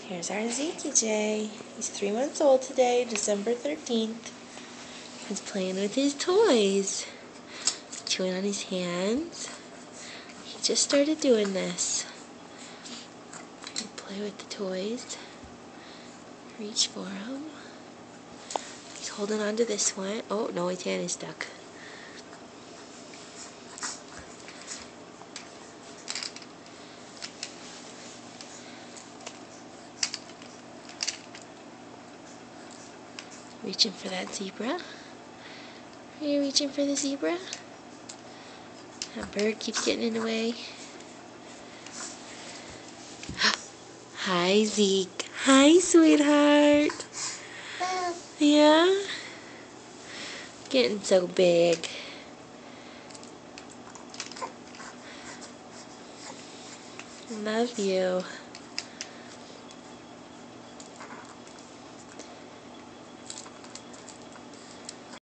Here's our Zeke J. He's 3 months old today, December 13th. He's playing with his toys. Chewing on his hands. He just started doing this. Play with the toys. Reach for them. He's holding on to this one. Oh, no, his hand is stuck. Reaching for that zebra. Are you reaching for the zebra? That bird keeps getting in the way. Hi, Zeke. Hi, sweetheart. Yeah? Getting so big. Love you.